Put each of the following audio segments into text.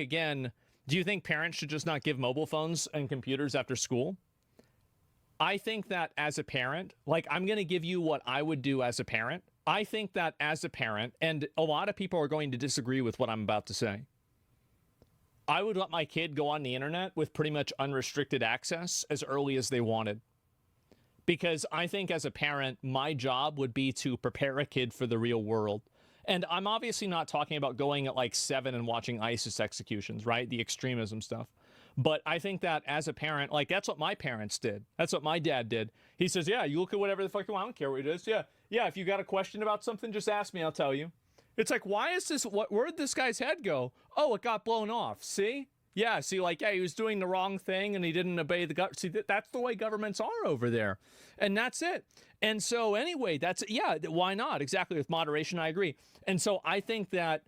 again, do you think parents should just not give mobile phones and computers after school? I think that as a parent, like, I'm going to give you what I would do as a parent. I think that as a parent, and a lot of people are going to disagree with what I'm about to say, I would let my kid go on the internet with pretty much unrestricted access as early as they wanted. Because I think as a parent, my job would be to prepare a kid for the real world. And I'm obviously not talking about going at like 7 and watching ISIS executions, right? The extremism stuff. But I think that as a parent, like, that's what my parents did. That's what my dad did. He says, yeah, you look at whatever the fuck you want. I don't care what it is. Yeah. Yeah. If you got a question about something, just ask me. I'll tell you. It's like, why is this? Where'd this guy's head go? Oh, it got blown off. See? Yeah. See, like, yeah, he was doing the wrong thing and he didn't obey the gut. See, that's the way governments are over there. And that's it. And so anyway, yeah, why not? Exactly. With moderation, I agree. And so I think that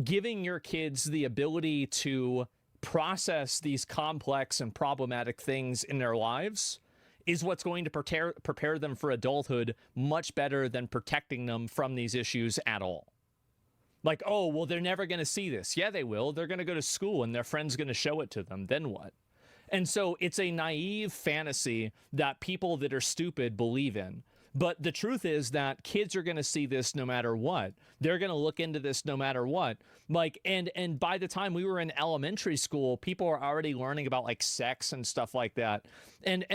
giving your kids the ability to process these complex and problematic things in their lives is what's going to prepare them for adulthood much better than protecting them from these issues at all. Like, oh, well, they're never going to see this. Yeah, they will. They're going to go to school and their friend's going to show it to them. Then what? And so it's a naive fantasy that people that are stupid believe in. But the truth is that kids are going to see this no matter what. They're going to look into this no matter what. Like, and by the time we were in elementary school, people are already learning about like sex and stuff like that. And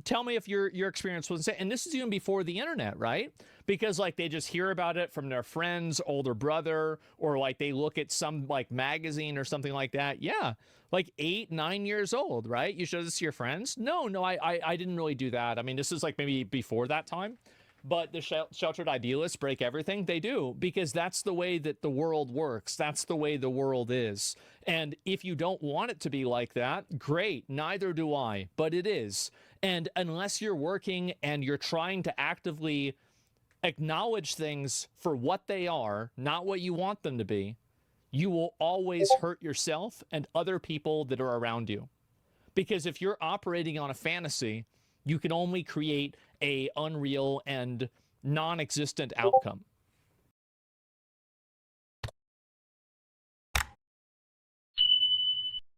tell me if your experience was the same. And this is even before the internet, right? Because like they just hear about it from their friends, older brother, or like they look at some like magazine or something like that. Yeah. Like 8, 9 years old, right? You show this to your friends? No, I didn't really do that. I mean, this is like maybe before that time. But the sheltered idealists break everything. They do, because that's the way that the world works. That's the way the world is. And if you don't want it to be like that, great. Neither do I, but it is. And unless you're working and you're trying to actively acknowledge things for what they are, not what you want them to be, you will always hurt yourself and other people that are around you. Because if you're operating on a fantasy, you can only create a unreal and non-existent outcome.